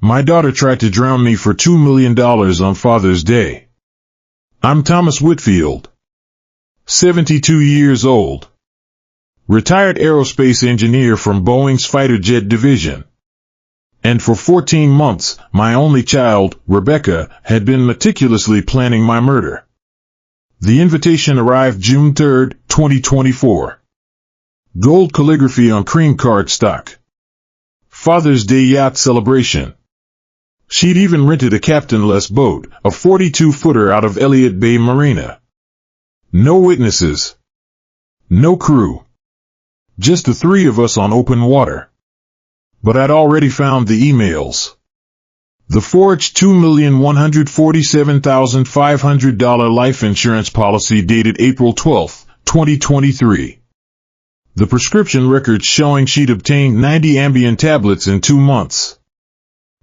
My daughter tried to drown me for $2 million on Father's Day. I'm Thomas Whitfield, 72 years old, retired aerospace engineer from Boeing's fighter jet division. And for 14 months, my only child, Rebecca, had been meticulously planning my murder. The invitation arrived June 3, 2024. Gold calligraphy on cream cardstock. Father's Day yacht celebration. She'd even rented a captainless boat, a 42-footer out of Elliott Bay Marina. No witnesses. No crew. Just the three of us on open water. But I'd already found the emails. The forged $2,147,500 life insurance policy dated April 12, 2023. The prescription records showing she'd obtained 90 Ambien tablets in 2 months.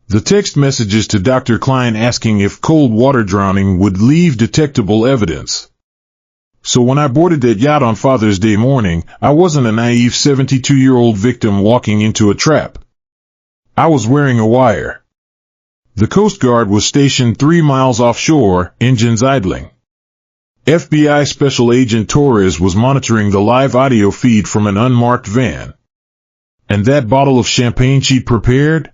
The text messages to Dr. Klein asking if cold water drowning would leave detectable evidence. So when I boarded that yacht on Father's Day morning, I wasn't a naive 72-year-old victim walking into a trap. I was wearing a wire. The Coast Guard was stationed 3 miles offshore, engines idling. FBI Special Agent Torres was monitoring the live audio feed from an unmarked van. And that bottle of champagne she'd prepared?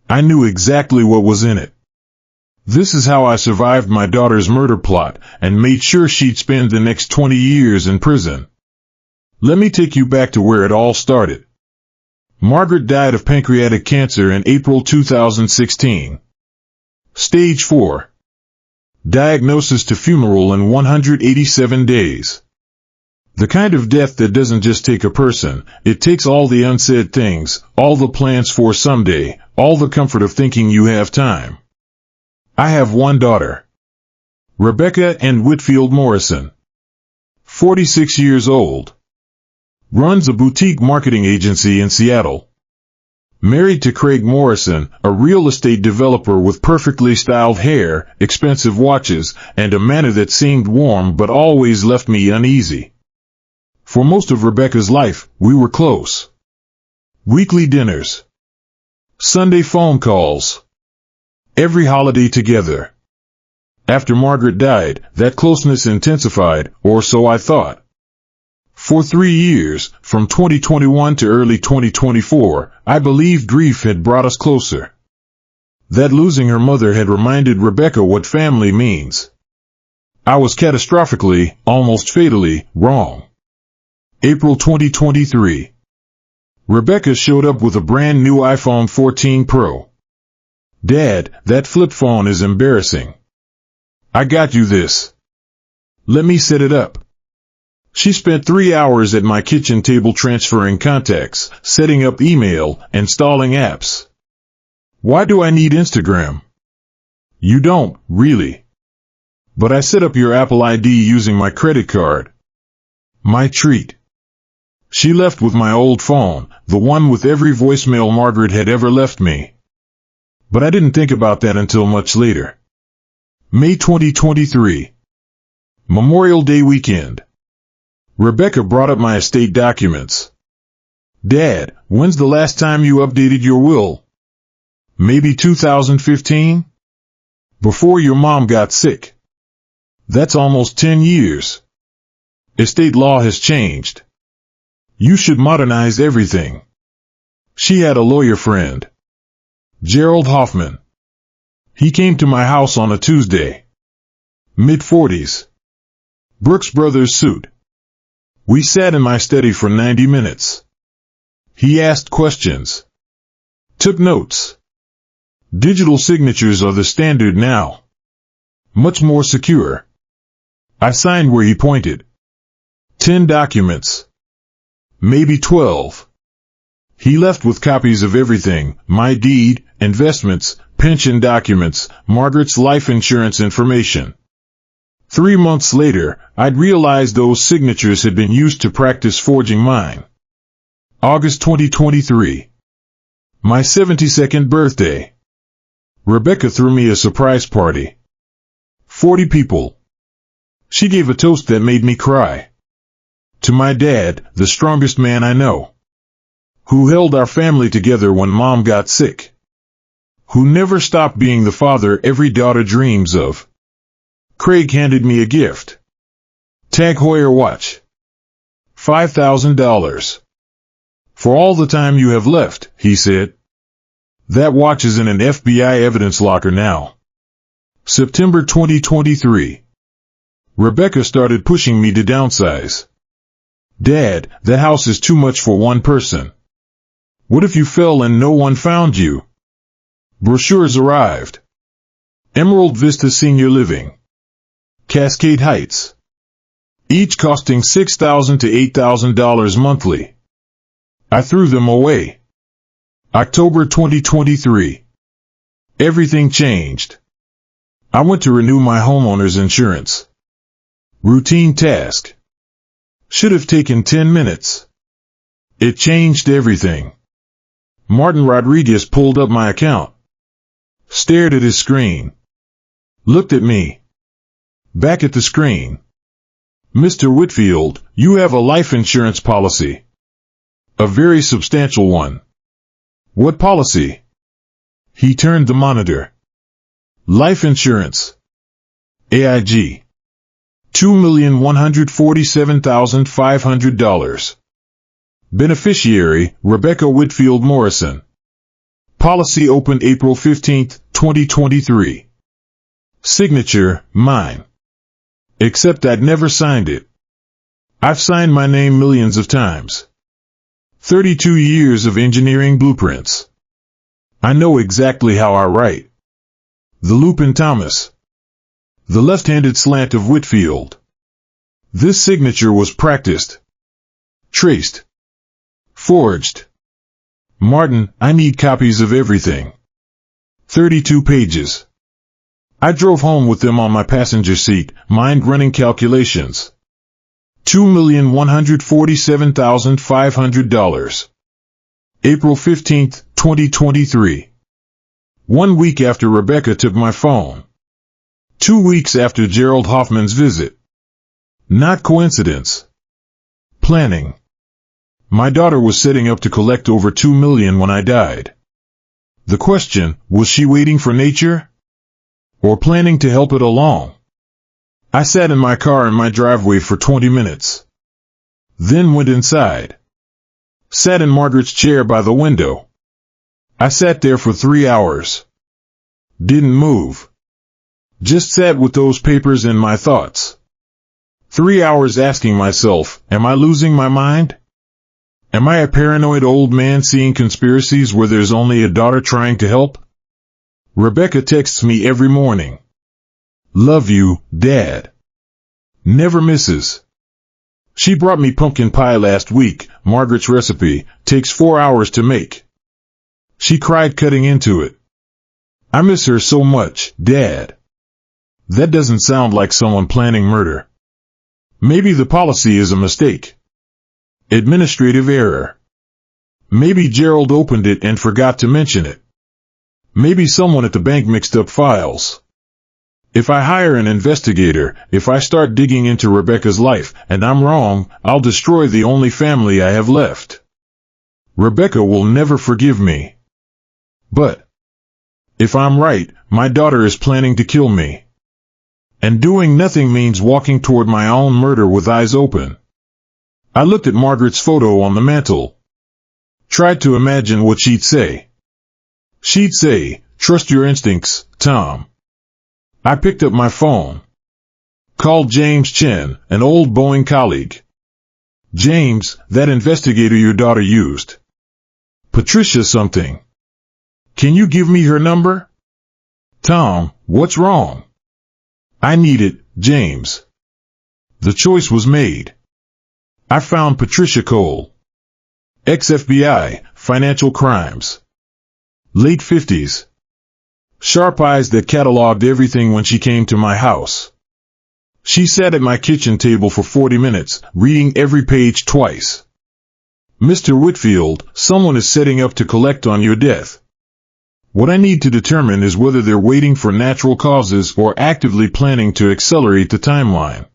I knew exactly what was in it. This is how I survived my daughter's murder plot and made sure she'd spend the next 20 years in prison. Let me take you back to where it all started. Margaret died of pancreatic cancer in April 2016. Stage 4. Diagnosis to funeral in 187 days. The kind of death that doesn't just take a person, it takes all the unsaid things, all the plans for someday, all the comfort of thinking you have time. I have one daughter, Rebecca Ann Whitfield Morrison, 46 years old. Runs a boutique marketing agency in Seattle. Married to Craig Morrison, a real estate developer with perfectly styled hair, expensive watches, and a manner that seemed warm but always left me uneasy. For most of Rebecca's life, we were close. Weekly dinners. Sunday phone calls. Every holiday together. After Margaret died, that closeness intensified, or so I thought. For 3 years, from 2021 to early 2024, I believed grief had brought us closer. That losing her mother had reminded Rebecca what family means. I was catastrophically, almost fatally, wrong. April 2023. Rebecca showed up with a brand new iPhone 14 Pro. Dad, that flip phone is embarrassing. I got you this. Let me set it up. She spent 3 hours at my kitchen table transferring contacts, setting up email, installing apps. Why do I need Instagram? You don't, really. But I set up your Apple ID using my credit card. My treat. She left with my old phone, the one with every voicemail Margaret had ever left me. But I didn't think about that until much later. May 2023. Memorial Day weekend. Rebecca brought up my estate documents. Dad, when's the last time you updated your will? Maybe 2015? Before your mom got sick. That's almost 10 years. Estate law has changed. You should modernize everything. She had a lawyer friend, Gerald Hoffman. He came to my house on a Tuesday. Mid-40s. Brooks Brothers suit. We sat in my study for 90 minutes. He asked questions. Took notes. Digital signatures are the standard now. Much more secure. I signed where he pointed. 10 documents. Maybe 12. He left with copies of everything, my deed, investments, pension documents, Margaret's life insurance information. 3 months later, I'd realized those signatures had been used to practice forging mine. August 2023. My 72nd birthday. Rebecca threw me a surprise party. 40 people. She gave a toast that made me cry. To my dad, the strongest man I know. Who held our family together when Mom got sick. who never stopped being the father every daughter dreams of. Craig handed me a gift. Tag Heuer watch. $5,000. For all the time you have left, he said. That watch is in an FBI evidence locker now. September 2023. Rebecca started pushing me to downsize. Dad, the house is too much for one person. What if you fell and no one found you? Brochures arrived. Emerald Vista Senior Living. Cascade Heights. Each costing $6,000 to $8,000 monthly. I threw them away. October 2023. Everything changed. I went to renew my homeowner's insurance. Routine task. Should have taken 10 minutes. It changed everything. Martin Rodriguez pulled up my account. Stared at his screen. Looked at me. Back at the screen. Mr. Whitfield, you have a life insurance policy. A very substantial one. What policy? He turned the monitor. Life insurance. AIG. $2,147,500. Beneficiary, Rebecca Whitfield Morrison. Policy opened April 15, 2023. Signature, mine. Except I'd never signed it. I've signed my name millions of times. 32 years of engineering blueprints. I know exactly how I write. The loop in Thomas. The left-handed slant of Whitfield. This signature was practiced. Traced. Forged. Martin, I need copies of everything. 32 pages. I drove home with them on my passenger seat, mind-running calculations. $2,147,500. April 15, 2023. 1 week after Rebecca took my phone. 2 weeks after Gerald Hoffman's visit. Not coincidence. Planning. My daughter was setting up to collect over $2 million when I died. The question, was she waiting for nature? Or planning to help it along? I sat in my car in my driveway for 20 minutes. Then went inside. Sat in Margaret's chair by the window. I sat there for 3 hours. Didn't move. Just sat with those papers and my thoughts. 3 hours asking myself, am I losing my mind? Am I a paranoid old man seeing conspiracies where there's only a daughter trying to help? Rebecca texts me every morning. Love you, Dad. Never misses. She brought me pumpkin pie last week. Margaret's recipe takes 4 hours to make. She cried cutting into it. I miss her so much, Dad. That doesn't sound like someone planning murder. Maybe the policy is a mistake. Administrative error. Maybe Gerald opened it and forgot to mention it. Maybe someone at the bank mixed up files. If I hire an investigator, if I start digging into Rebecca's life, and I'm wrong, I'll destroy the only family I have left. Rebecca will never forgive me. But if I'm right, my daughter is planning to kill me. And doing nothing means walking toward my own murder with eyes open. I looked at Margaret's photo on the mantel. Tried to imagine what she'd say. She'd say, trust your instincts, Tom. I picked up my phone. Called James Chen, an old Boeing colleague. James, that investigator your daughter used. Patricia something. Can you give me her number? Tom, what's wrong? I need it, James. The choice was made. I found Patricia Cole. Ex-FBI, financial crimes. Late 50s. Sharp eyes that cataloged everything when she came to my house. She sat at my kitchen table for 40 minutes, reading every page twice. Mr. Whitfield, someone is setting up to collect on your death. What I need to determine is whether they're waiting for natural causes or actively planning to accelerate the timeline.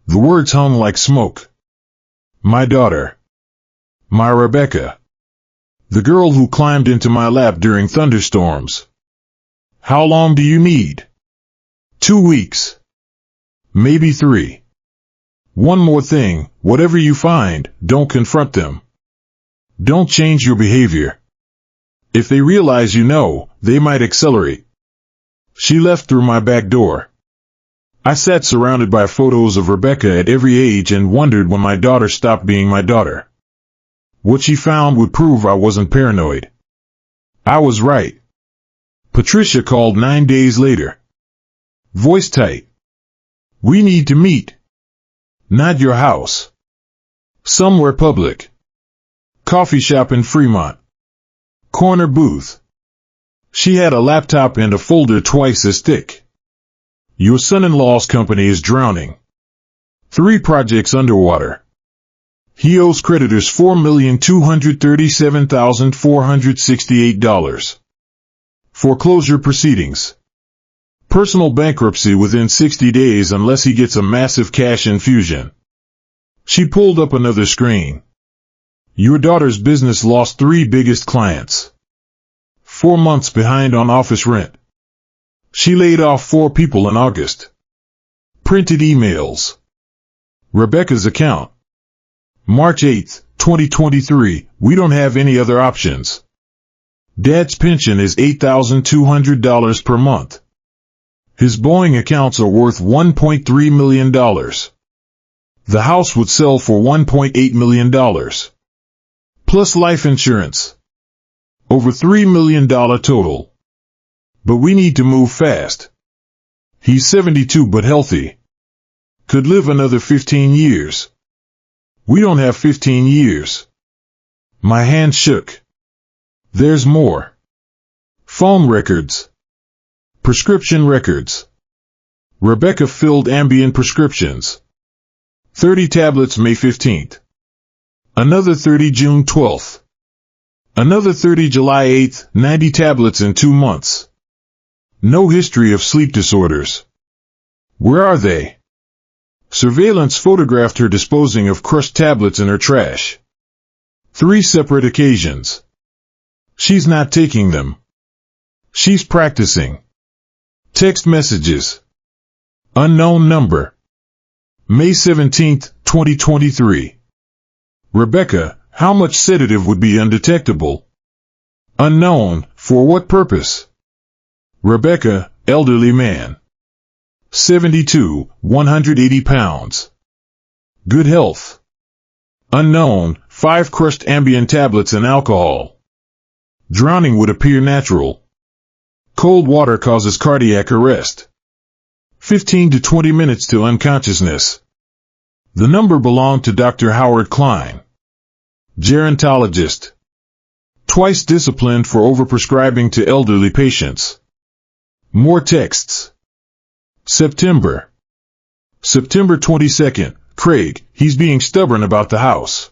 The words hung like smoke. My daughter. My Rebecca. The girl who climbed into my lap during thunderstorms. How long do you need? 2 weeks. Maybe 3. One more thing, whatever you find, don't confront them. Don't change your behavior. If they realize you know, they might accelerate. She left through my back door. I sat surrounded by photos of Rebecca at every age and wondered when my daughter stopped being my daughter. What she found would prove I wasn't paranoid. I was right. Patricia called 9 days later. Voice tight. We need to meet. Not your house. Somewhere public. Coffee shop in Fremont. Corner booth. She had a laptop and a folder twice as thick. Your son-in-law's company is drowning. 3 projects underwater. He owes creditors $4,237,468. Foreclosure proceedings. Personal bankruptcy within 60 days unless he gets a massive cash infusion. She pulled up another screen. Your daughter's business lost 3 biggest clients. 4 months behind on office rent. She laid off 4 people in August. Printed emails. Rebecca's account. March 8, 2023, we don't have any other options. Dad's pension is $8,200 per month. His Boeing accounts are worth $1.3 million. The house would sell for $1.8 million. Plus life insurance. Over $3 million total. But we need to move fast. He's 72 but healthy. Could live another 15 years. We don't have 15 years. My hand shook. There's more. Phone records. Prescription records. Rebecca filled Ambien prescriptions. 30 tablets May 15th. Another 30 June 12th. Another 30 July 8th, 90 tablets in 2 months. No history of sleep disorders. Where are they? Surveillance photographed her disposing of crushed tablets in her trash. 3 separate occasions. She's not taking them. She's practicing. Text messages. Unknown number. May 17, 2023. Rebecca, how much sedative would be undetectable? Unknown, for what purpose? Rebecca, elderly man. 72, 180 pounds. Good health. Unknown, 5 crushed Ambien tablets and alcohol. Drowning would appear natural. Cold water causes cardiac arrest. 15 to 20 minutes to unconsciousness. The number belonged to Dr. Howard Klein. Gerontologist. Twice disciplined for overprescribing to elderly patients. More texts. September 22nd, Craig, he's being stubborn about the house.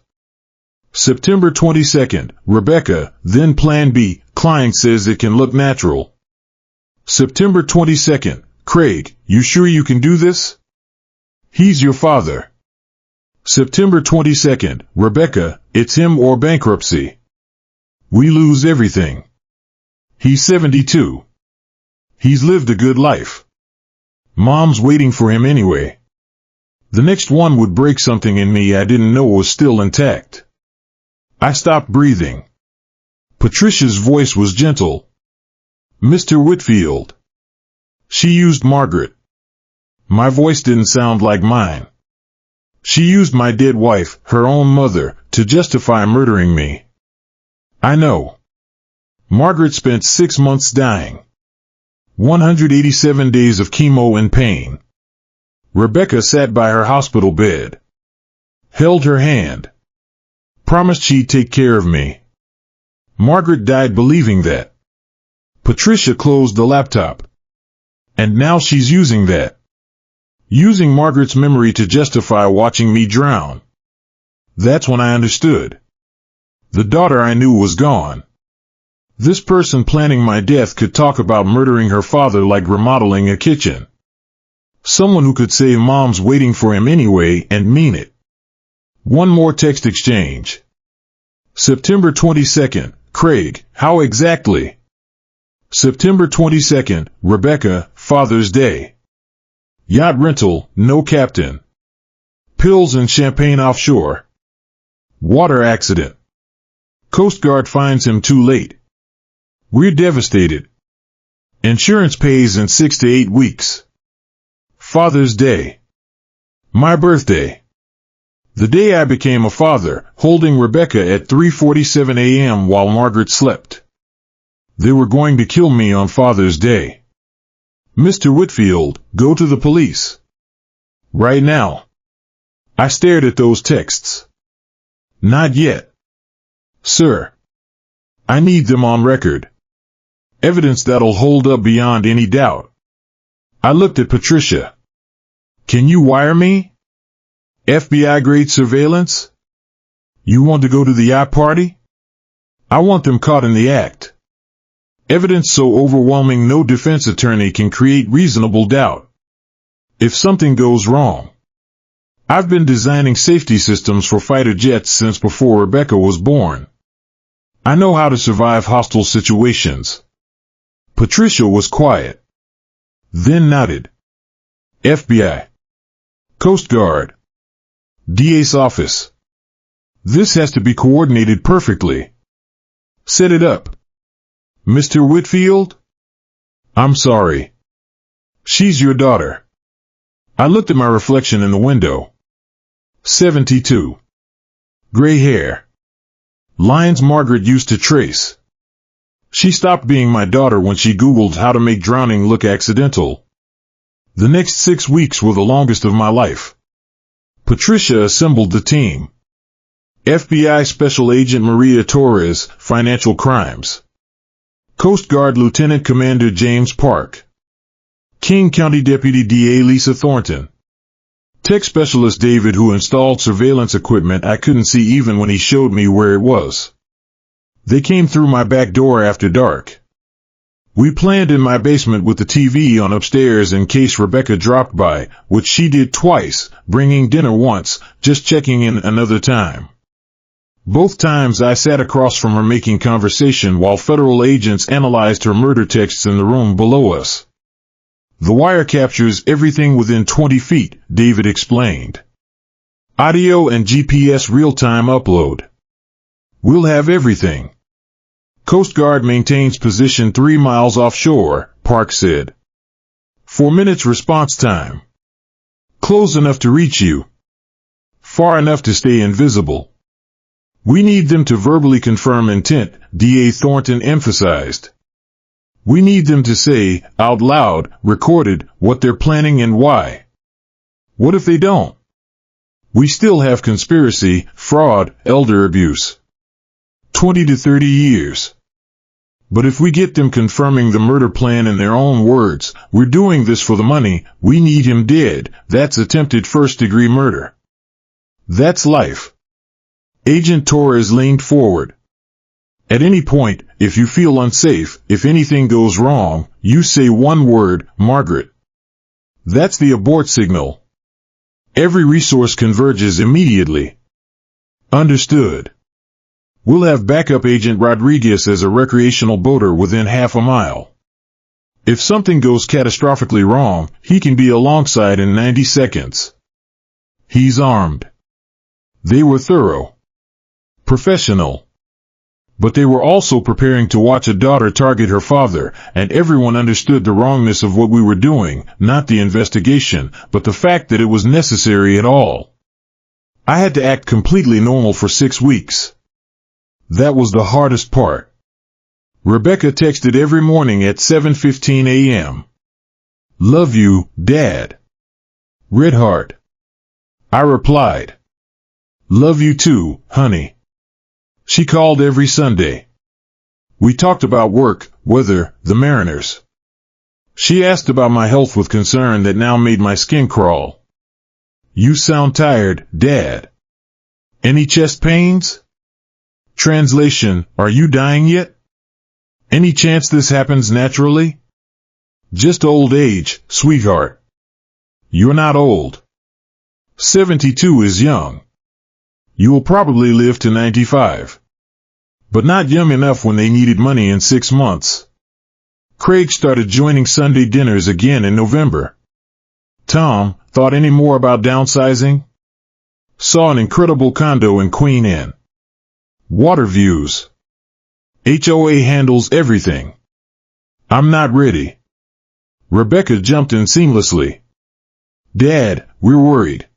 September 22nd, Rebecca, then Plan B, Klein says it can look natural. September 22nd, Craig, you sure you can do this? He's your father. September 22nd, Rebecca, it's him or bankruptcy. We lose everything. He's 72. He's lived a good life. Mom's waiting for him anyway. The next one would break something in me I didn't know was still intact. I stopped breathing. Patricia's voice was gentle. Mr. Whitfield. She used Margaret. My voice didn't sound like mine. She used my dead wife, her own mother, to justify murdering me. I know. Margaret spent 6 months dying. 187 days of chemo and pain. Rebecca sat by her hospital bed. Held her hand. Promised she'd take care of me. Margaret died believing that. Patricia closed the laptop. And now she's using that. Using Margaret's memory to justify watching me drown. That's when I understood. The daughter I knew was gone. This person planning my death could talk about murdering her father like remodeling a kitchen. Someone who could say Mom's waiting for him anyway and mean it. One more text exchange. September 22nd, Craig, how exactly? September 22nd, Rebecca, Father's Day. Yacht rental, no captain. Pills and champagne offshore. Water accident. Coast Guard finds him too late. We're devastated. Insurance pays in 6 to 8 weeks. Father's Day. My birthday. The day I became a father, holding Rebecca at 3:47 a.m. while Margaret slept. They were going to kill me on Father's Day. Mr. Whitfield, go to the police. Right now. I stared at those texts. Not yet. Sir. I need them on record. Evidence that'll hold up beyond any doubt. I looked at Patricia. Can you wire me? FBI-grade surveillance? You want to go to the yacht party? I want them caught in the act. Evidence so overwhelming no defense attorney can create reasonable doubt. If something goes wrong. I've been designing safety systems for fighter jets since before Rebecca was born. I know how to survive hostile situations. Patricia was quiet. Then nodded. FBI. Coast Guard. DA's office. This has to be coordinated perfectly. Set it up. Mr. Whitfield? I'm sorry. She's your daughter. I looked at my reflection in the window. 72. Gray hair. Lines Margaret used to trace. She stopped being my daughter when she Googled how to make drowning look accidental. The next 6 weeks were the longest of my life. Patricia assembled the team. FBI Special Agent Maria Torres, Financial Crimes. Coast Guard Lieutenant Commander James Park. King County Deputy DA Lisa Thornton. Tech Specialist David, who installed surveillance equipment I couldn't see even when he showed me where it was. They came through my back door after dark. We planned in my basement with the TV on upstairs in case Rebecca dropped by, which she did twice, bringing dinner once, just checking in another time. Both times I sat across from her making conversation while federal agents analyzed her murder texts in the room below us. The wire captures everything within 20 feet, David explained. Audio and GPS real-time upload. We'll have everything. Coast Guard maintains position 3 miles offshore, Park said. 4 minutes response time. Close enough to reach you. Far enough to stay invisible. We need them to verbally confirm intent, DA Thornton emphasized. We need them to say, out loud, recorded, what they're planning and why. What if they don't? We still have conspiracy, fraud, elder abuse. 20 to 30 years. But if we get them confirming the murder plan in their own words, we're doing this for the money, we need him dead, that's attempted first-degree murder. That's life. Agent Torres leaned forward. At any point, if you feel unsafe, if anything goes wrong, you say one word, Margaret. That's the abort signal. Every resource converges immediately. Understood. We'll have backup Agent Rodriguez as a recreational boater within half a mile. If something goes catastrophically wrong, he can be alongside in 90 seconds. He's armed. They were thorough. Professional. But they were also preparing to watch a daughter target her father, and everyone understood the wrongness of what we were doing, not the investigation, but the fact that it was necessary at all. I had to act completely normal for 6 weeks. That was the hardest part. Rebecca texted every morning at 7:15 a.m. Love you, Dad. Red heart. I replied. Love you too, honey. She called every Sunday. We talked about work, weather, the Mariners. She asked about my health with concern that now made my skin crawl. You sound tired, Dad. Any chest pains? Translation, are you dying yet? Any chance this happens naturally? Just old age, sweetheart. You're not old. 72 is young. You will probably live to 95. But not young enough when they needed money in 6 months. Craig started joining Sunday dinners again in November. Tom, thought any more about downsizing? Saw an incredible condo in Queen Anne. Water views. HOA handles everything. I'm not ready. Rebecca jumped in seamlessly. Dad, we're worried.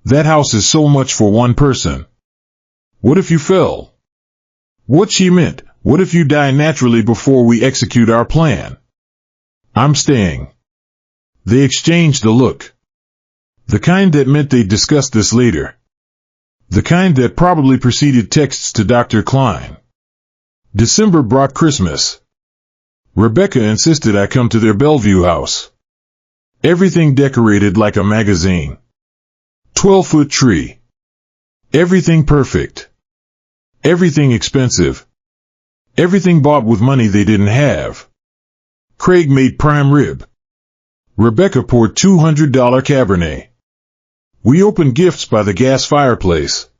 That house is so much for one person. What if you fell? What she meant, what if you die naturally before we execute our plan? I'm staying. They exchanged a look. The kind that meant they'd discuss this later. The kind that probably preceded texts to Dr. Klein. December brought Christmas. Rebecca insisted I come to their Bellevue house. Everything decorated like a magazine. 12-foot tree. Everything perfect. Everything expensive. Everything bought with money they didn't have. Craig made prime rib. Rebecca poured $200 Cabernet. We opened gifts by the gas fireplace.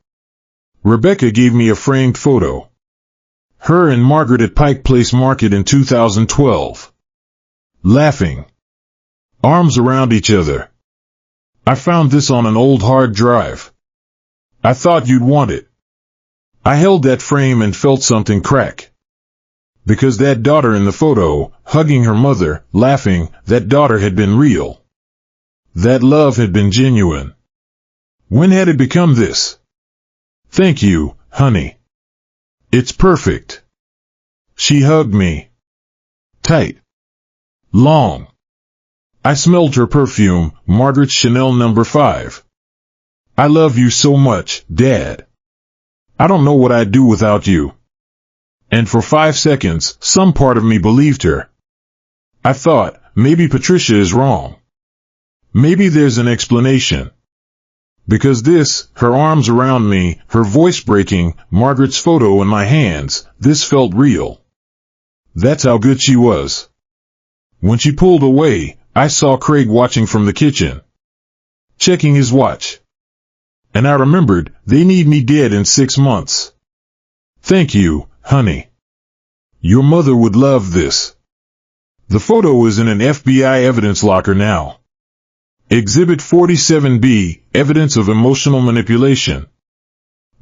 Rebecca gave me a framed photo. Her and Margaret at Pike Place Market in 2012. Laughing. Arms around each other. I found this on an old hard drive. I thought you'd want it. I held that frame and felt something crack. Because that daughter in the photo, hugging her mother, laughing, that daughter had been real. That love had been genuine. When had it become this? Thank you, honey. It's perfect. She hugged me. Tight. Long. I smelled her perfume, Margaret's Chanel No. 5. I love you so much, Dad. I don't know what I'd do without you. And for 5 seconds, some part of me believed her. I thought, maybe Patricia is wrong. Maybe there's an explanation. Because this, her arms around me, her voice breaking, Margaret's photo in my hands, this felt real. That's how good she was. When she pulled away, I saw Craig watching from the kitchen. Checking his watch. And I remembered, they need me dead in 6 months. Thank you, honey. Your mother would love this. The photo is in an FBI evidence locker now. Exhibit 47B, Evidence of Emotional Manipulation.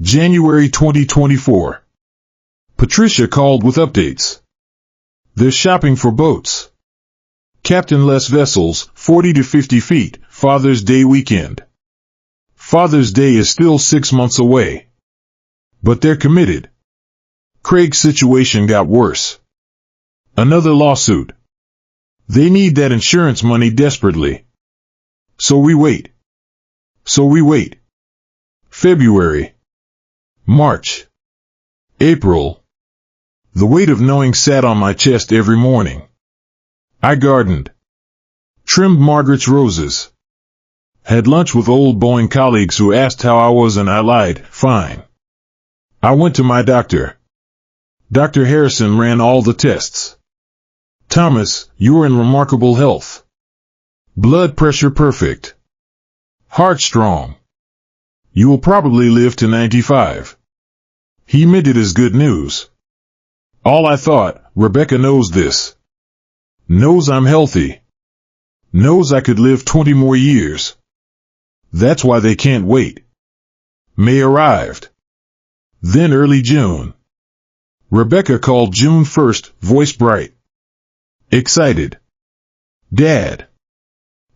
January 2024. Patricia called with updates. They're shopping for boats. Captain-less vessels, 40 to 50 feet, Father's Day weekend. Father's Day is still 6 months away. But they're committed. Craig's situation got worse. Another lawsuit. They need that insurance money desperately. So we wait. February. March. April. The weight of knowing sat on my chest every morning. I gardened. Trimmed Margaret's roses. Had lunch with old Boeing colleagues who asked how I was and I lied, fine. I went to my doctor. Dr. Harrison ran all the tests. Thomas, you're in remarkable health. Blood pressure perfect. Heart strong. You will probably live to 95. He meant it as good news. All I thought, Rebecca knows this. Knows I'm healthy. Knows I could live 20 more years. That's why they can't wait. May arrived. Then early June. Rebecca called June 1st, voice bright. Excited. Dad.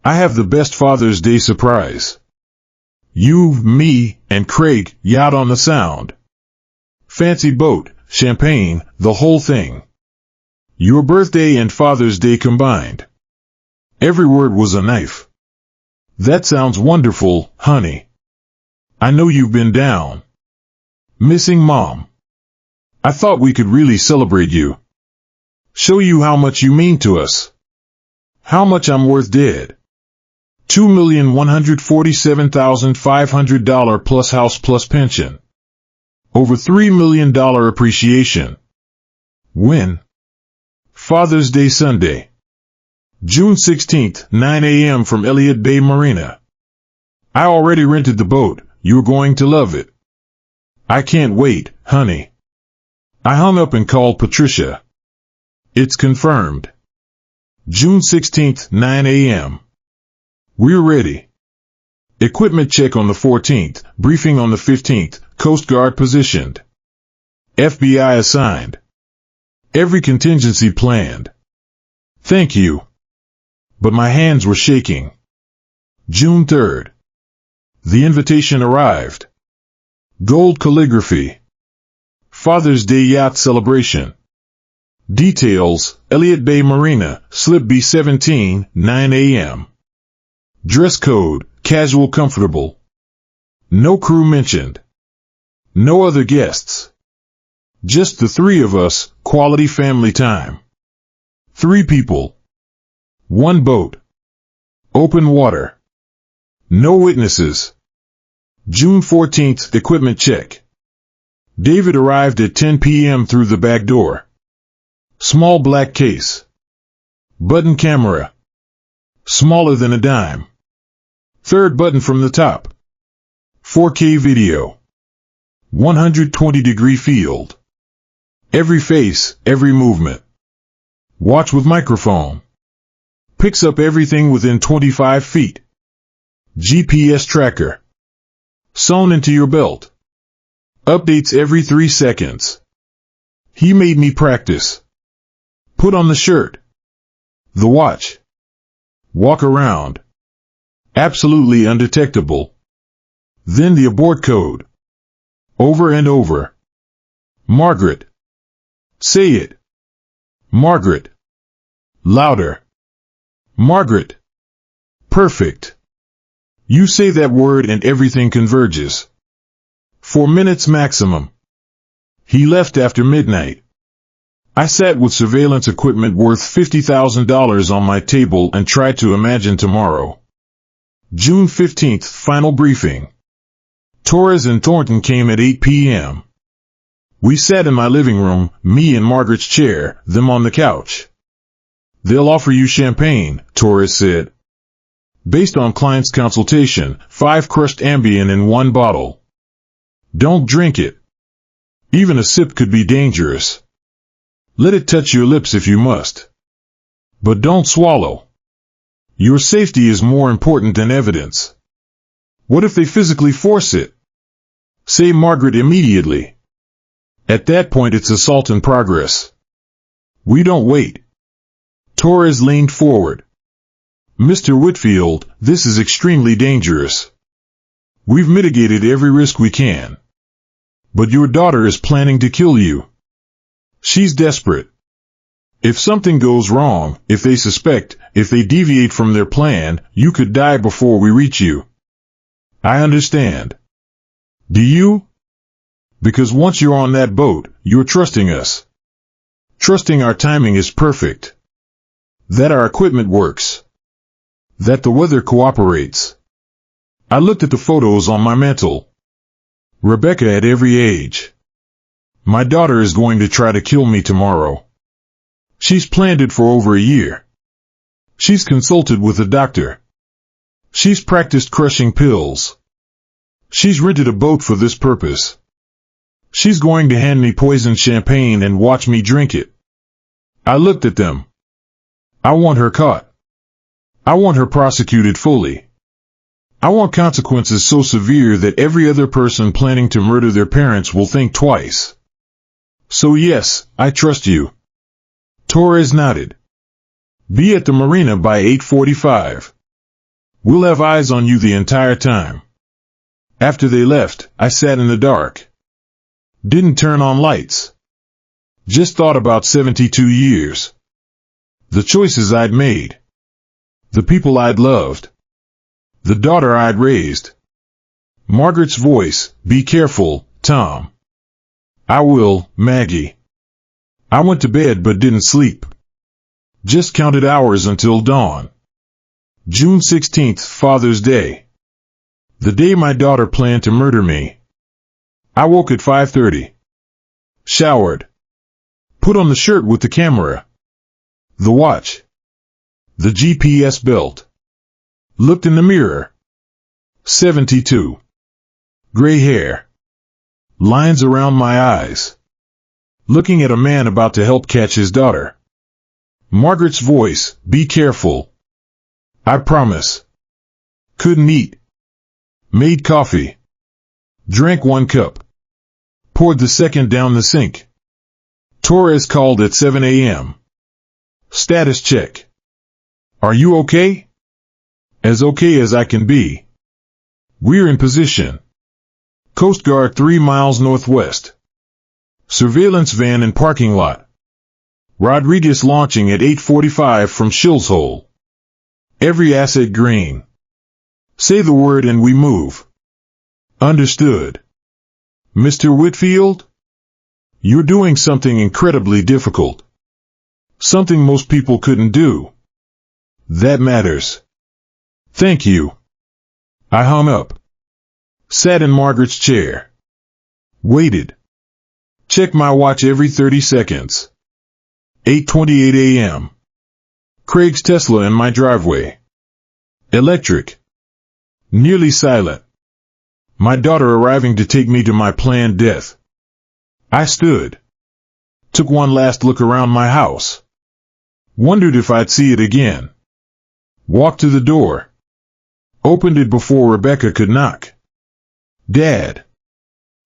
I have the best Father's Day surprise. You, me, and Craig, yacht on the Sound. Fancy boat, champagne, the whole thing. Your birthday and Father's Day combined. Every word was a knife. That sounds wonderful, honey. I know you've been down. Missing Mom. I thought we could really celebrate you. Show you how much you mean to us. How much I'm worth dead. $2,147,500 plus house plus pension. Over $3 million appreciation. When? Father's Day Sunday. June 16th, 9 a.m. from Elliott Bay Marina. I already rented the boat. You're going to love it. I can't wait, honey. I hung up and called Patricia. It's confirmed. June 16th, 9 a.m. We're ready. Equipment check on the 14th, briefing on the 15th, Coast Guard positioned. FBI assigned. Every contingency planned. Thank you. But my hands were shaking. June 3rd. The invitation arrived. Gold calligraphy. Father's Day yacht celebration. Details, Elliott Bay Marina, Slip B17, 9 a.m. Dress code, casual comfortable. No crew mentioned. No other guests. Just the three of us, quality family time. 3 people. 1 boat. Open water. No witnesses. June 14th, equipment check. David arrived at 10 p.m. through the back door. Small black case. Button camera. Smaller than a dime. 3rd button from the top. 4K video. 120-degree field. Every face, every movement. Watch with microphone. Picks up everything within 25 feet. GPS tracker. Sewn into your belt. Updates every 3 seconds. He made me practice. Put on the shirt. The watch. Walk around. Absolutely undetectable. Then the abort code. Over and over. Margaret. Say it. Margaret. Louder. Margaret. Perfect. You say that word and everything converges. 4 minutes maximum. He left after midnight. I sat with surveillance equipment worth $50,000 on my table and tried to imagine tomorrow. June 15th, final briefing. Torres and Thornton came at 8 p.m. We sat in my living room, me in Margaret's chair, them on the couch. They'll offer you champagne, Torres said. Based on client's consultation, 5 crushed Ambien in 1 bottle. Don't drink it. Even a sip could be dangerous. Let it touch your lips if you must. But don't swallow. Your safety is more important than evidence. What if they physically force it? Say Margaret immediately. At that point it's assault in progress. We don't wait. Torres leaned forward. Mr. Whitfield, this is extremely dangerous. We've mitigated every risk we can. But your daughter is planning to kill you. She's desperate. If something goes wrong, if they suspect, if they deviate from their plan, you could die before we reach you. I understand. Do you? Because once you're on that boat, you're trusting us. Trusting our timing is perfect. That our equipment works. That the weather cooperates. I looked at the photos on my mantle. Rebecca at every age. My daughter is going to try to kill me tomorrow. She's planned it for over a year. She's consulted with a doctor. She's practiced crushing pills. She's rented a boat for this purpose. She's going to hand me poisoned champagne and watch me drink it. I looked at them. I want her caught. I want her prosecuted fully. I want consequences so severe that every other person planning to murder their parents will think twice. So yes, I trust you. Torres nodded. Be at the marina by 8:45. We'll have eyes on you the entire time. After they left, I sat in the dark. Didn't turn on lights. Just thought about 72 years. The choices I'd made. The people I'd loved. The daughter I'd raised. Margaret's voice, be careful, Tom. I will, Maggie. I went to bed but didn't sleep. Just counted hours until dawn. June 16th, Father's Day. The day my daughter planned to murder me. I woke at 5:30. Showered. Put on the shirt with the camera. The watch. The GPS belt. Looked in the mirror. 72. Gray hair. Lines around my eyes. Looking at a man about to help catch his daughter. Margaret's voice, be careful. I promise. Couldn't eat. Made coffee. Drank 1 cup. Poured the second down the sink. Torres called at 7 a.m. Status check. Are you okay? As okay as I can be. We're in position. Coast Guard 3 miles northwest. Surveillance van in parking lot. Rodriguez launching at 8:45 from Shill's Hole. Every asset green. Say the word and we move. Understood. Mr. Whitfield? You're doing something incredibly difficult. Something most people couldn't do. That matters. Thank you. I hung up. Sat in Margaret's chair. Waited. Check my watch every 30 seconds. 8:28 a.m. Craig's Tesla in my driveway. Electric. Nearly silent. My daughter arriving to take me to my planned death. I stood. Took one last look around my house. Wondered if I'd see it again. Walked to the door. Opened it before Rebecca could knock. Dad.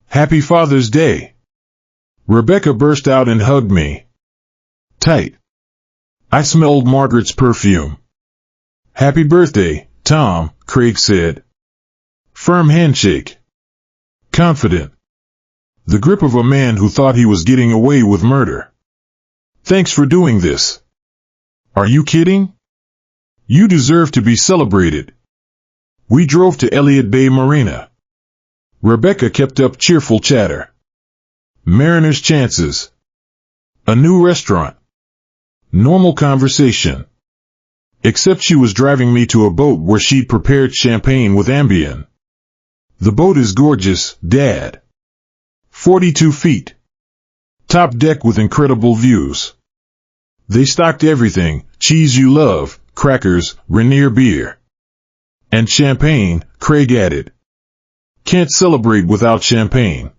Happy Father's Day. Rebecca burst out and hugged me. Tight. I smelled Margaret's perfume. Happy birthday, Tom, Craig said. Firm handshake. Confident. The grip of a man who thought he was getting away with murder. Thanks for doing this. Are you kidding? You deserve to be celebrated. We drove to Elliott Bay Marina. Rebecca kept up cheerful chatter. Mariner's chances. A new restaurant. Normal conversation. Except she was driving me to a boat where she'd prepared champagne with Ambien. The boat is gorgeous, Dad. 42 feet. Top deck with incredible views. They stocked everything, cheese you love, crackers, Rainier beer. And champagne, Craig added. Can't celebrate without champagne.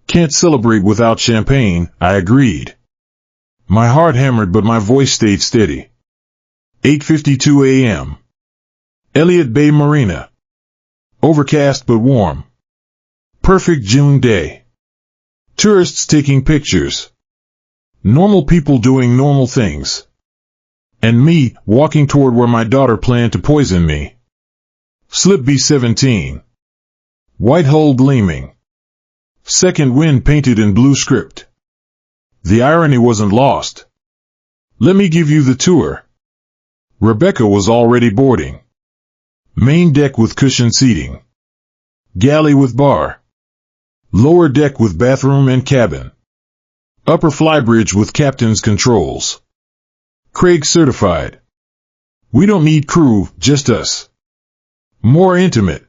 Can't celebrate without champagne, I agreed. My heart hammered but my voice stayed steady. 8:52 a.m. Elliott Bay Marina. Overcast but warm. Perfect June day. Tourists taking pictures. Normal people doing normal things. And me, walking toward where my daughter planned to poison me. Slip B-17. White hull gleaming. Second wind painted in blue script. The irony wasn't lost. Let me give you the tour. Rebecca was already boarding. Main deck with cushioned seating. Galley with bar. Lower deck with bathroom and cabin. Upper flybridge with captain's controls. Craig certified. We don't need crew, just us. More intimate.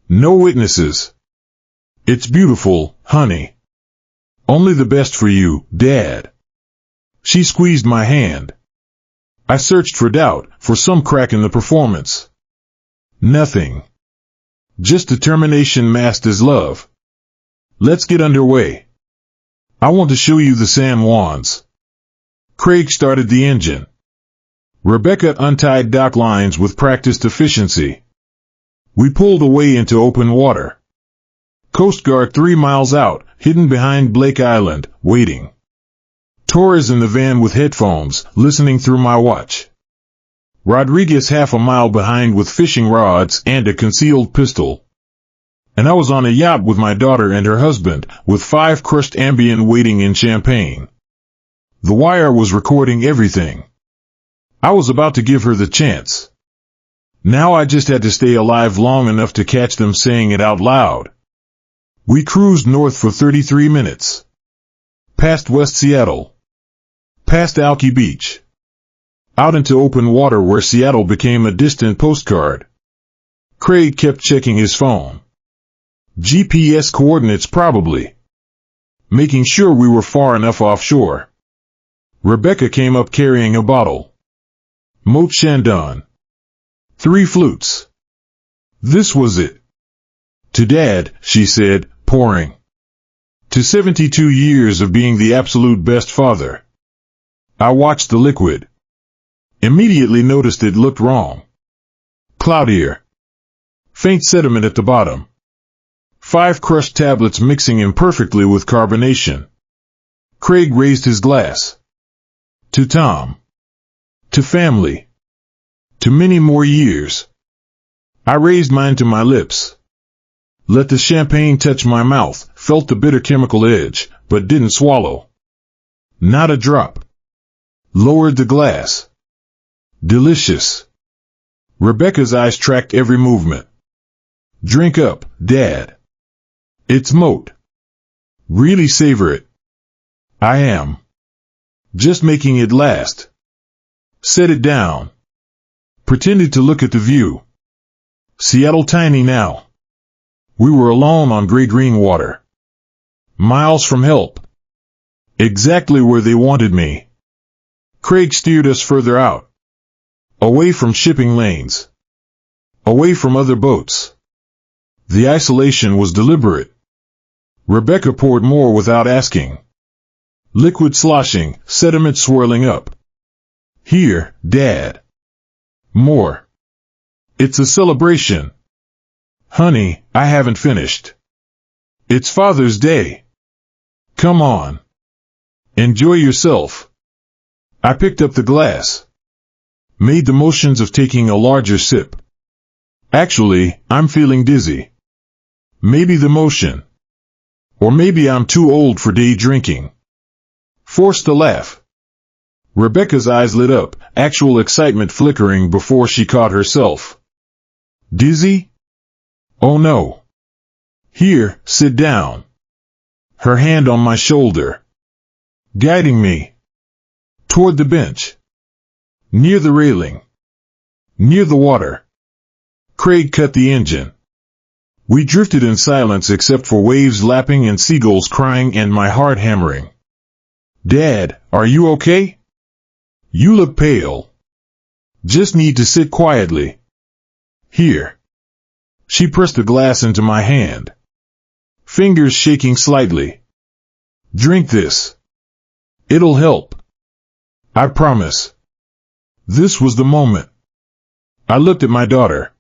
No witnesses. It's beautiful, honey. Only the best for you, Dad. She squeezed my hand. I searched for doubt, for some crack in the performance. Nothing. Just determination masked as love. Let's get underway. I want to show you the San Juans. Craig started the engine. Rebecca untied dock lines with practiced efficiency. We pulled away into open water. Coast Guard 3 miles out, hidden behind Blake Island, waiting. Torres in the van with headphones, listening through my watch. Rodriguez half a mile behind with fishing rods and a concealed pistol. And I was on a yacht with my daughter and her husband, with 5 crushed Ambien waiting in champagne. The wire was recording everything. I was about to give her the chance. Now I just had to stay alive long enough to catch them saying it out loud. We cruised north for 33 minutes. Past West Seattle. Past Alki Beach. Out into open water where Seattle became a distant postcard. Craig kept checking his phone. GPS coordinates probably. Making sure we were far enough offshore. Rebecca came up carrying a bottle. Moët Chandon. 3 flutes. This was it. To Dad, she said, pouring. To 72 years of being the absolute best father. I watched the liquid. Immediately noticed it looked wrong. Cloudier. Faint sediment at the bottom. 5 crushed tablets mixing imperfectly with carbonation. Craig raised his glass. To Tom. To family. To many more years. I raised mine to my lips. Let the champagne touch my mouth, felt the bitter chemical edge, but didn't swallow. Not a drop. Lowered the glass. Delicious. Rebecca's eyes tracked every movement. Drink up, Dad. It's moat. Really savor it. I am. Just making it last. Set it down. Pretended to look at the view. Seattle tiny now. We were alone on gray green water. Miles from help. Exactly where they wanted me. Craig steered us further out. Away from shipping lanes. Away from other boats. The isolation was deliberate. Rebecca poured more without asking. Liquid sloshing, sediment swirling up. Here, Dad. More. It's a celebration. Honey, I haven't finished. It's Father's Day. Come on. Enjoy yourself. I picked up the glass. Made the motions of taking a larger sip. Actually, I'm feeling dizzy. Maybe the motion. Or maybe I'm too old for day drinking. Forced a laugh. Rebecca's eyes lit up, actual excitement flickering before she caught herself. Dizzy? Oh no. Here, sit down. Her hand on my shoulder. Guiding me. Toward the bench. Near the railing. Near the water. Craig cut the engine. We drifted in silence except for waves lapping and seagulls crying and my heart hammering. Dad, are you okay? You look pale. Just need to sit quietly. Here. She pressed the glass into my hand. Fingers shaking slightly. Drink this. It'll help. I promise. This was the moment. I looked at my daughter.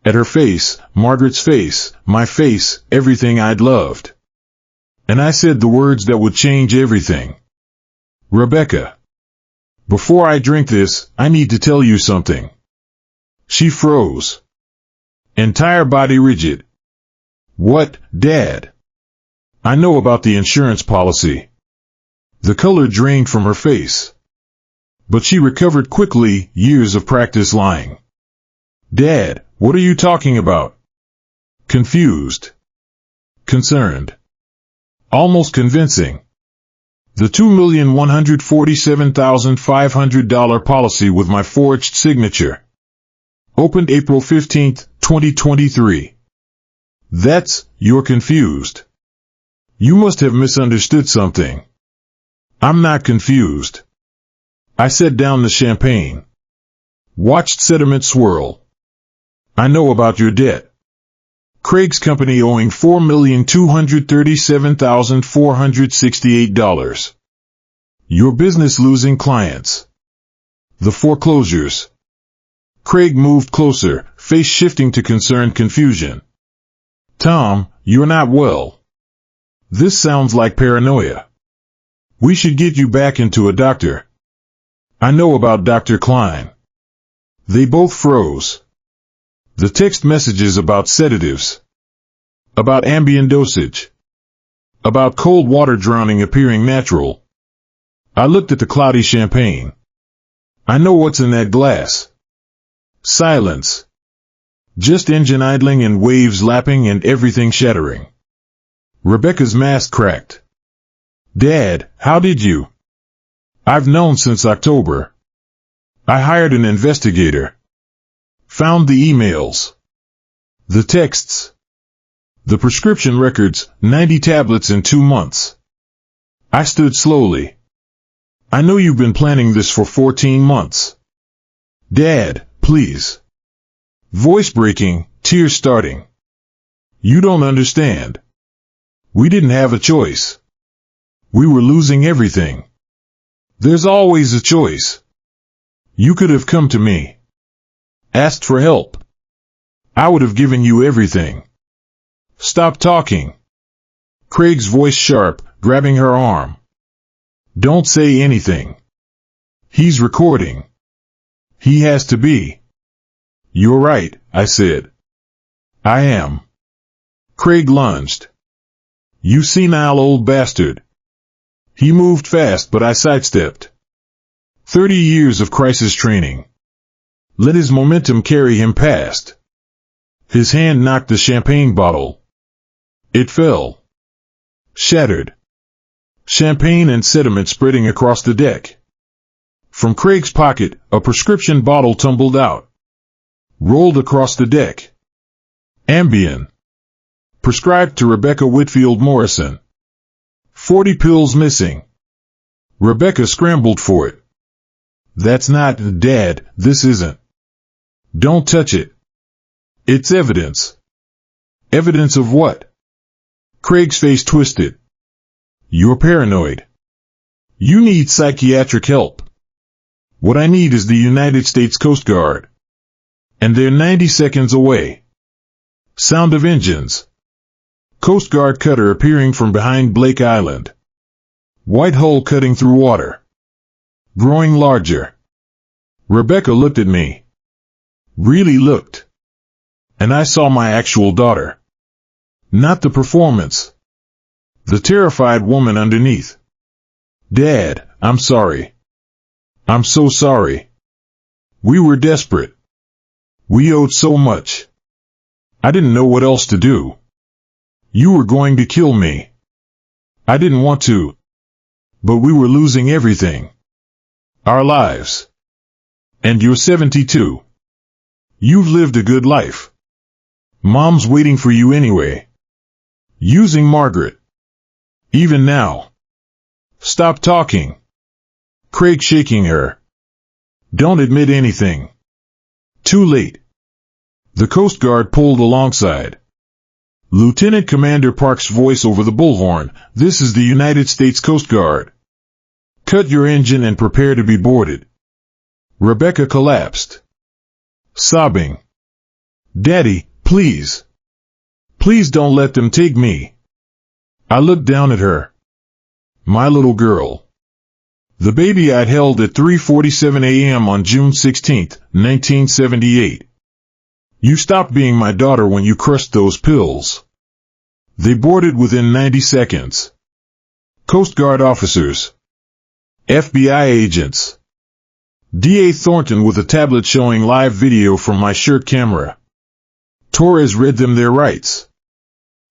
At her face, Margaret's face, my face, everything I'd loved. And I said the words that would change everything. Rebecca. Before I drink this, I need to tell you something. She froze. Entire body rigid. What, Dad? I know about the insurance policy. The color drained from her face. But she recovered quickly, years of practice lying. Dad, what are you talking about? Confused. Concerned. Almost convincing. The $2,147,500 policy with my forged signature. Opened April 15, 2023. You're confused. You must have misunderstood something. I'm not confused. I set down the champagne. Watched sediment swirl. I know about your debt. Craig's company owing $4,237,468. Your business losing clients. The foreclosures. Craig moved closer, face shifting to concerned confusion. Tom, you're not well. This sounds like paranoia. We should get you back into a doctor. I know about Dr. Klein. They both froze. The text messages about sedatives. About ambient dosage. About cold water drowning appearing natural. I looked at the cloudy champagne. I know what's in that glass. Silence. Just engine idling and waves lapping and everything shattering. Rebecca's mask cracked. Dad, how did you? I've known since October. I hired an investigator. Found the emails. The texts. The prescription records, 90 tablets in 2 months. I stood slowly. I know you've been planning this for 14 months. Dad, please. Voice breaking, tears starting. You don't understand. We didn't have a choice. We were losing everything. There's always a choice. You could have come to me, asked for help. I would have given you everything. Stop talking. Craig's voice sharp, grabbing her arm. Don't say anything. He's recording. He has to be. You're right, I said. I am. Craig lunged. You senile old bastard. He moved fast, but I sidestepped. 30 years of crisis training. Let his momentum carry him past. His hand knocked the champagne bottle. It fell. Shattered. Champagne and sediment spreading across the deck. From Craig's pocket, a prescription bottle tumbled out. Rolled across the deck. Ambien. Prescribed to Rebecca Whitfield Morrison. 40 pills missing. Rebecca scrambled for it. That's not, Dad, this isn't. Don't touch it. It's evidence. Evidence of what? Craig's face twisted. You're paranoid. You need psychiatric help. What I need is the United States Coast Guard. And they're 90 seconds away. Sound of engines. Coast Guard cutter appearing from behind Blake Island. White hull cutting through water. Growing larger. Rebecca looked at me. Really looked. And I saw my actual daughter. Not the performance. The terrified woman underneath. Dad, I'm sorry. I'm so sorry. We were desperate. We owed so much. I didn't know what else to do. You were going to kill me. I didn't want to. But we were losing everything. Our lives. And you're 72. You've lived a good life. Mom's waiting for you anyway. Using Margaret. Even now. Stop talking. Craig shaking her. Don't admit anything. Too late. The Coast Guard pulled alongside. Lieutenant Commander Park's voice over the bullhorn, this is the United States Coast Guard. Cut your engine and prepare to be boarded. Rebecca collapsed. Sobbing. Daddy, please. Please don't let them take me. I looked down at her. My little girl. The baby I'd held at 3:47 a.m. on June 16, 1978. You stopped being my daughter when you crushed those pills. They boarded within 90 seconds. Coast Guard officers. FBI agents. D.A. Thornton with a tablet showing live video from my shirt camera. Torres read them their rights.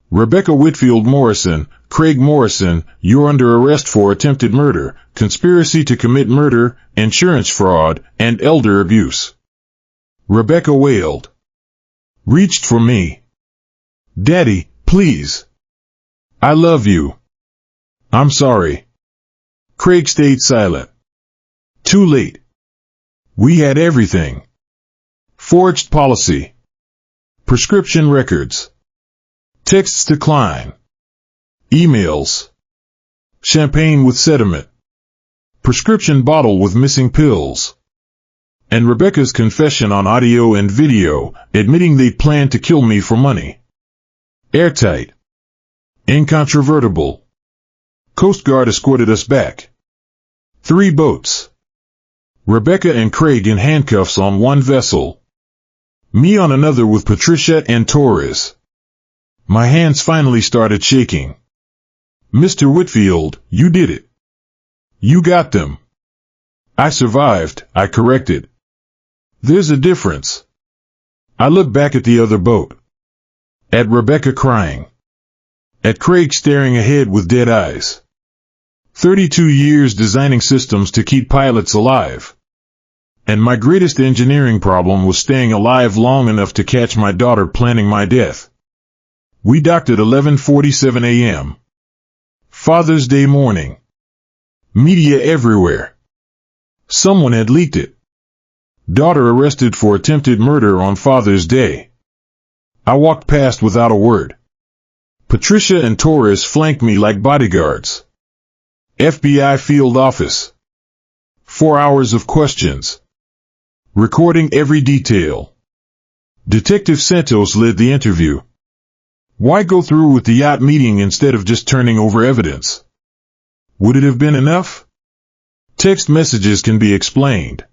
Rebecca Whitfield Morrison, Craig Morrison, you're under arrest for attempted murder, conspiracy to commit murder, insurance fraud, and elder abuse. Rebecca wailed. Reached for me. Daddy, please. I love you. I'm sorry. Craig stayed silent. Too late. We had everything. Forged policy. Prescription records. Texts decline. Emails. Champagne with sediment. Prescription bottle with missing pills. And Rebecca's confession on audio and video, admitting they planned to kill me for money. Airtight. Incontrovertible. Coast Guard escorted us back. 3 boats. Rebecca and Craig in handcuffs on one vessel. Me on another with Patricia and Torres. My hands finally started shaking. Mr. Whitfield, you did it. You got them. I survived, I corrected. There's a difference. I looked back at the other boat. At Rebecca crying. At Craig staring ahead with dead eyes. 32 years designing systems to keep pilots alive. And my greatest engineering problem was staying alive long enough to catch my daughter planning my death. We docked at 11:47 a.m. Father's Day morning. Media everywhere. Someone had leaked it. Daughter arrested for attempted murder on Father's Day. I walked past without a word. Patricia and Torres flanked me like bodyguards. FBI field office. 4 hours of questions. Recording every detail. Detective Santos led the interview. Why go through with the yacht meeting instead of just turning over evidence? Would it have been enough? Text messages can be explained.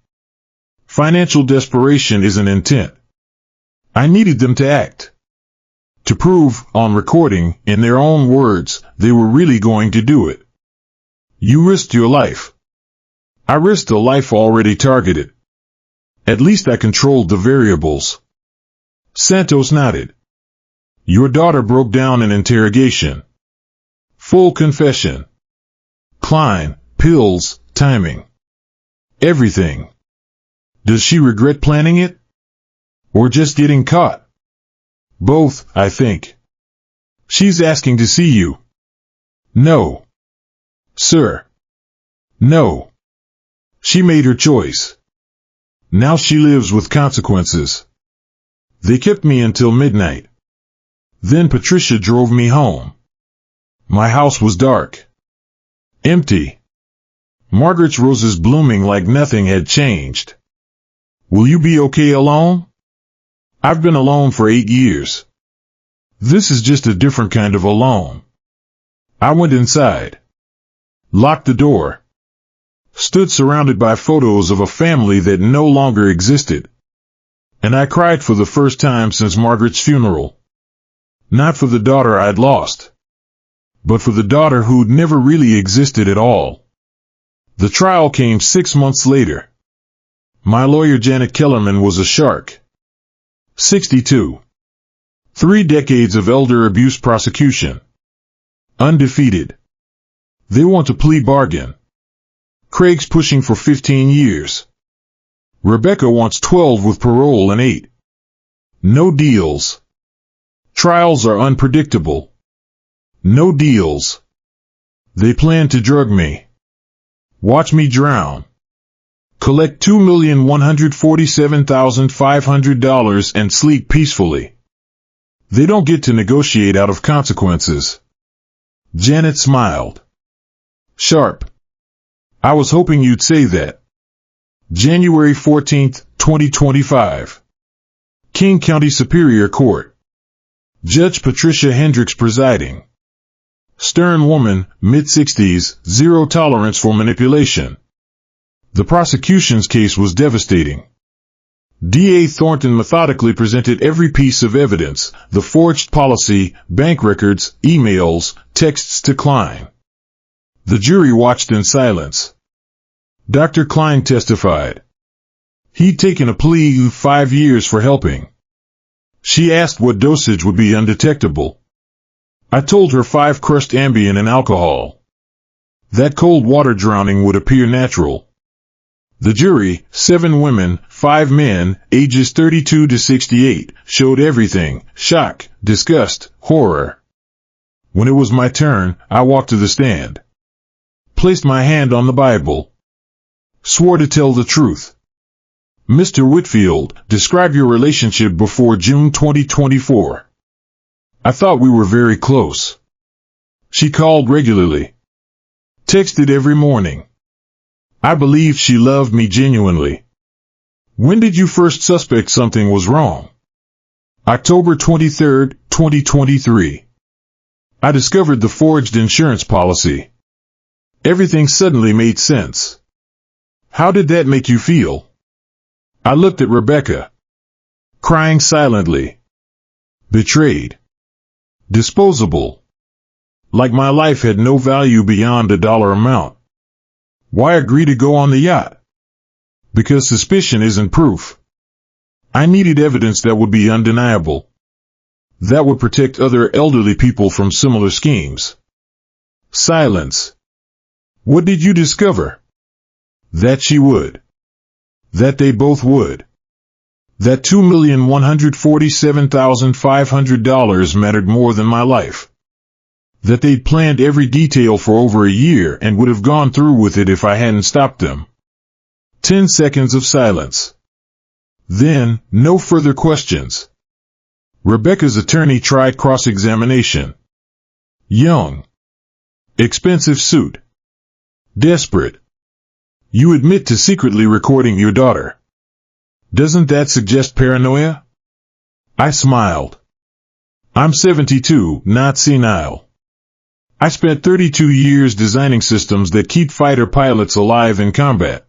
Financial desperation is an intent. I needed them to act. To prove, on recording, in their own words, they were really going to do it. You risked your life. I risked a life already targeted. At least I controlled the variables. Santos nodded. Your daughter broke down in interrogation. Full confession. Klein, pills, timing. Everything. Does she regret planning it? Or just getting caught? Both, I think. She's asking to see you. No. Sir. No. She made her choice. Now she lives with consequences. They kept me until midnight. Then Patricia drove me home. My house was dark. Empty. Margaret's roses blooming like nothing had changed. Will you be okay alone? I've been alone for 8 years. This is just a different kind of alone. I went inside. Locked the door. Stood surrounded by photos of a family that no longer existed. And I cried for the first time since Margaret's funeral. Not for the daughter I'd lost, but for the daughter who'd never really existed at all. The trial came 6 months later. My lawyer Janet Kellerman was a shark. 62. 3 decades of elder abuse prosecution. Undefeated. They want a plea bargain. Craig's pushing for 15 years. Rebecca wants 12 with parole and 8. No deals. Trials are unpredictable. No deals. They plan to drug me. Watch me drown. Collect $2,147,500 and sleep peacefully. They don't get to negotiate out of consequences. Janet smiled. Sharp. I was hoping you'd say that. January 14, 2025. King County Superior Court. Judge Patricia Hendricks presiding. Stern woman, mid-60s, zero tolerance for manipulation. The prosecution's case was devastating. DA Thornton methodically presented every piece of evidence, the forged policy, bank records, emails, texts to Klein. The jury watched in silence. Dr. Klein testified. He'd taken a plea of 5 years for helping. She asked what dosage would be undetectable. I told her 5 crushed Ambien and alcohol. That cold water drowning would appear natural. The jury, 7 women, 5 men, ages 32 to 68, showed everything: shock, disgust, horror. When it was my turn, I walked to the stand. Placed my hand on the Bible. Swore to tell the truth. Mr. Whitfield, describe your relationship before June 2024. I thought we were very close. She called regularly. Texted every morning. I believed she loved me genuinely. When did you first suspect something was wrong? October 23, 2023. I discovered the forged insurance policy. Everything suddenly made sense. How did that make you feel? I looked at Rebecca. Crying silently. Betrayed. Disposable. Like my life had no value beyond a dollar amount. Why agree to go on the yacht? Because suspicion isn't proof. I needed evidence that would be undeniable. That would protect other elderly people from similar schemes. Silence. What did you discover? That she would. That they both would. That $2,147,500 mattered more than my life. That they'd planned every detail for over a year and would have gone through with it if I hadn't stopped them. 10 seconds of silence. Then, no further questions. Rebecca's attorney tried cross-examination. Young. Expensive suit. Desperate. You admit to secretly recording your daughter. Doesn't that suggest paranoia? I smiled. I'm 72, not senile. I spent 32 years designing systems that keep fighter pilots alive in combat.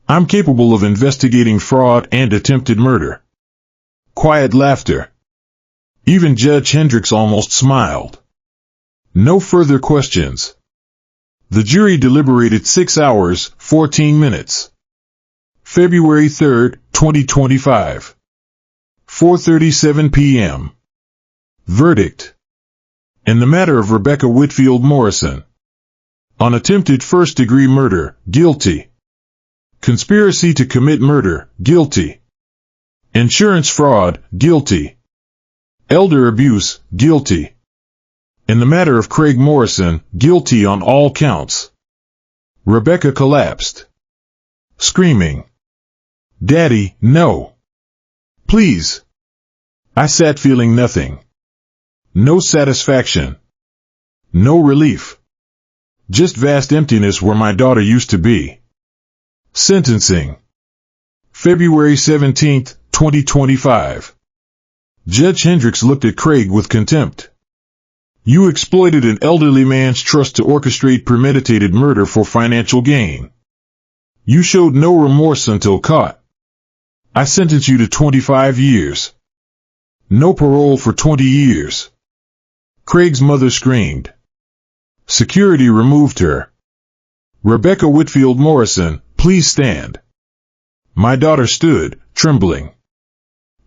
I'm capable of investigating fraud and attempted murder. Quiet laughter. Even Judge Hendricks almost smiled. No further questions. The jury deliberated 6 hours, 14 minutes. February 3, 2025. 4:37 p.m. Verdict. In the matter of Rebecca Whitfield Morrison. On attempted first-degree murder, guilty. Conspiracy to commit murder, guilty. Insurance fraud, guilty. Elder abuse, guilty. In the matter of Craig Morrison, guilty on all counts. Rebecca collapsed, screaming, "Daddy, no! Please!" I sat feeling nothing. No satisfaction. No relief. Just vast emptiness where my daughter used to be. Sentencing. February 17, 2025. Judge Hendricks looked at Craig with contempt. You exploited an elderly man's trust to orchestrate premeditated murder for financial gain. You showed no remorse until caught. I sentence you to 25 years. No parole for 20 years. Craig's mother screamed. Security removed her. Rebecca Whitfield Morrison, please stand. My daughter stood, trembling.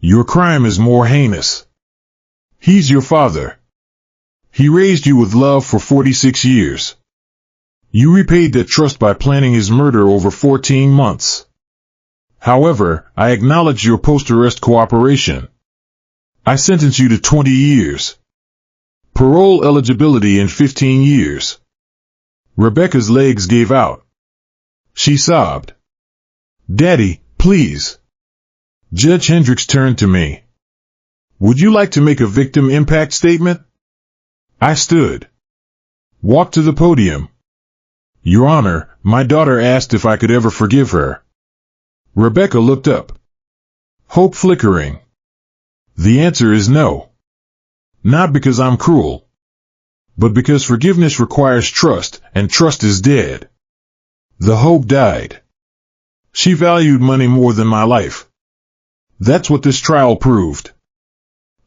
Your crime is more heinous. He's your father. He raised you with love for 46 years. You repaid that trust by planning his murder over 14 months. However, I acknowledge your post-arrest cooperation. I sentence you to 20 years. Parole eligibility in 15 years. Rebecca's legs gave out. She sobbed. Daddy, please. Judge Hendricks turned to me. Would you like to make a victim impact statement? I stood. Walked to the podium. Your Honor, my daughter asked if I could ever forgive her. Rebecca looked up. Hope flickering. The answer is no. Not because I'm cruel, but because forgiveness requires trust, and trust is dead. The hope died. She valued money more than my life. That's what this trial proved.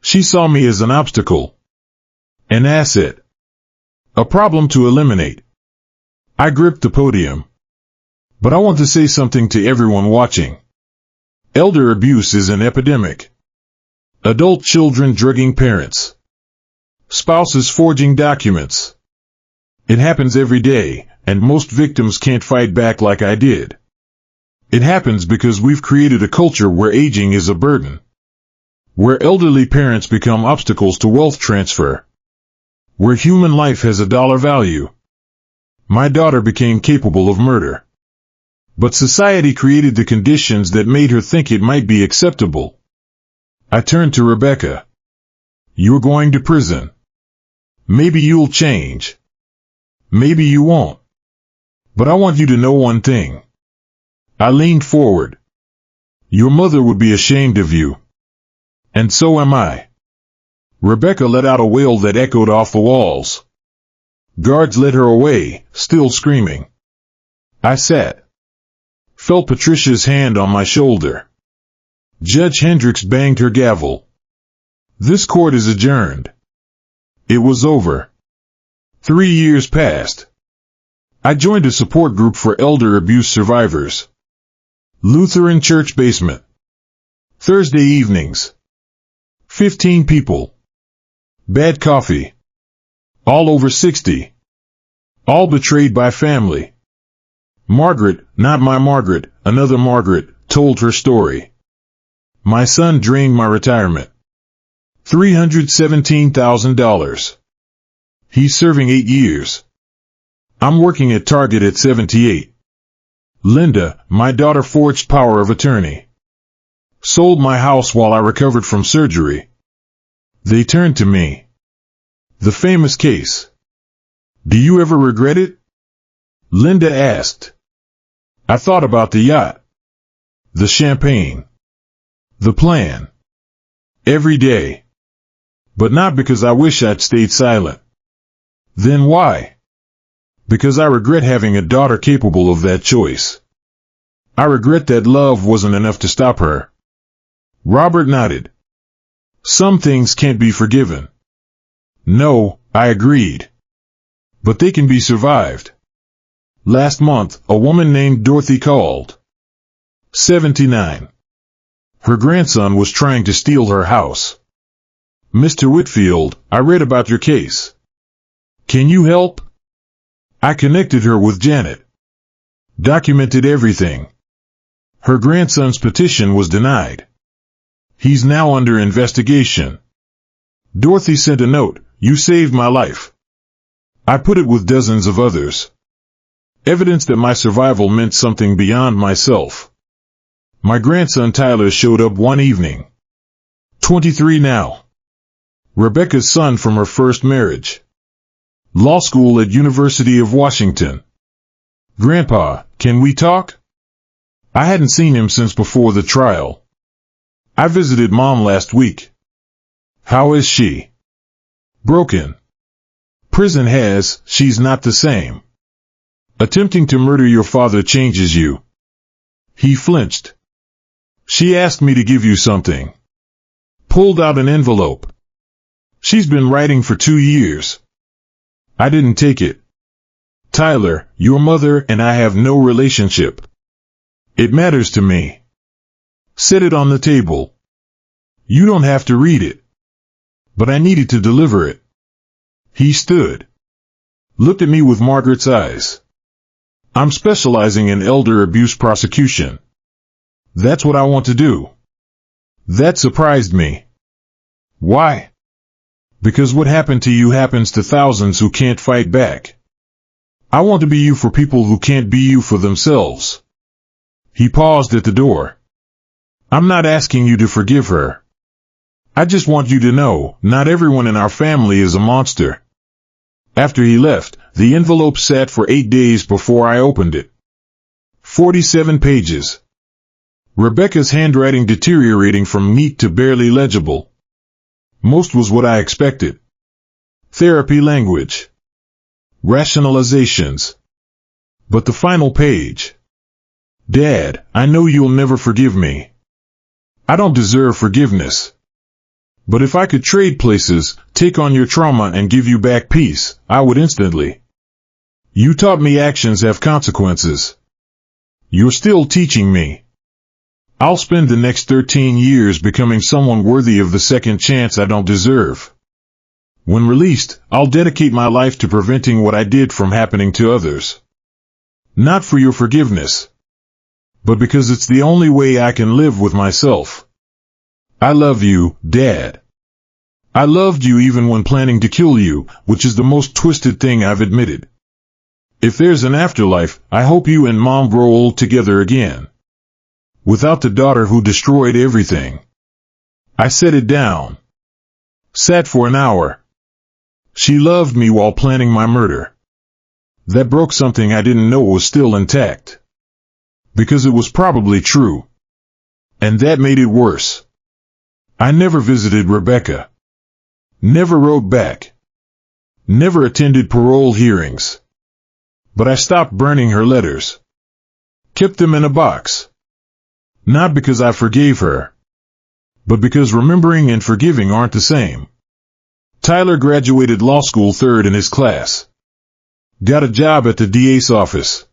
She saw me as an obstacle. An asset. A problem to eliminate. I gripped the podium. But I want to say something to everyone watching. Elder abuse is an epidemic. Adult children drugging parents. Spouses forging documents. It happens every day, and most victims can't fight back like I did. It happens because we've created a culture where aging is a burden. Where elderly parents become obstacles to wealth transfer. Where human life has a dollar value. My daughter became capable of murder. But society created the conditions that made her think it might be acceptable. I turned to Rebecca. You're going to prison. Maybe you'll change. Maybe you won't. But I want you to know one thing. I leaned forward. Your mother would be ashamed of you. And so am I. Rebecca let out a wail that echoed off the walls. Guards led her away, still screaming. I sat. Felt Patricia's hand on my shoulder. Judge Hendricks banged her gavel. This court is adjourned. It was over. 3 years passed. I joined a support group for elder abuse survivors. Lutheran church basement. Thursday evenings. 15 people. Bad coffee. All over 60. All betrayed by family. Margaret, not my Margaret, another Margaret, told her story. My son drained my retirement. $317,000. He's serving 8 years. I'm working at Target at 78. Linda, my daughter, forged power of attorney. Sold my house while I recovered from surgery. They turned to me. The famous case. Do you ever regret it? Linda asked. I thought about the yacht, the champagne, the plan. Every day. But not because I wish I'd stayed silent. Then why? Because I regret having a daughter capable of that choice. I regret that love wasn't enough to stop her. Robert nodded. Some things can't be forgiven. No, I agreed. But they can be survived. Last month, a woman named Dorothy called. 79. Her grandson was trying to steal her house. Mr. Whitfield, I read about your case. Can you help? I connected her with Janet. Documented everything. Her grandson's petition was denied. He's now under investigation. Dorothy sent a note, "You saved my life." I put it with dozens of others. Evidence that my survival meant something beyond myself. My grandson Tyler showed up one evening. 23 now. Rebecca's son from her first marriage. Law school at University of Washington. Grandpa, can we talk? I hadn't seen him since before the trial. I visited Mom last week. How is she? Broken. Prison has, she's not the same. Attempting to murder your father changes you. He flinched. She asked me to give you something. Pulled out an envelope. She's been writing for 2 years. I didn't take it. Tyler, your mother and I have no relationship. It matters to me. Set it on the table. You don't have to read it. But I needed to deliver it. He stood. Looked at me with Margaret's eyes. I'm specializing in elder abuse prosecution. That's what I want to do. That surprised me. Why? Because what happened to you happens to thousands who can't fight back. I want to be you for people who can't be you for themselves. He paused at the door. I'm not asking you to forgive her. I just want you to know, not everyone in our family is a monster. After he left, the envelope sat for 8 days before I opened it. 47 pages. Rebecca's handwriting deteriorating from neat to barely legible. Most was what I expected. Therapy language. Rationalizations. But the final page. Dad, I know you'll never forgive me. I don't deserve forgiveness. But if I could trade places, take on your trauma and give you back peace, I would instantly. You taught me actions have consequences. You're still teaching me. I'll spend the next 13 years becoming someone worthy of the second chance I don't deserve. When released, I'll dedicate my life to preventing what I did from happening to others. Not for your forgiveness, but because it's the only way I can live with myself. I love you, Dad. I loved you even when planning to kill you, which is the most twisted thing I've admitted. If there's an afterlife, I hope you and Mom grow old together again. Without the daughter who destroyed everything. I set it down. Sat for an hour. She loved me while planning my murder. That broke something I didn't know was still intact. Because it was probably true. And that made it worse. I never visited Rebecca. Never wrote back. Never attended parole hearings. But I stopped burning her letters. Kept them in a box. Not because I forgave her. But because remembering and forgiving aren't the same. Tyler graduated law school third in his class. Got a job at the DA's office.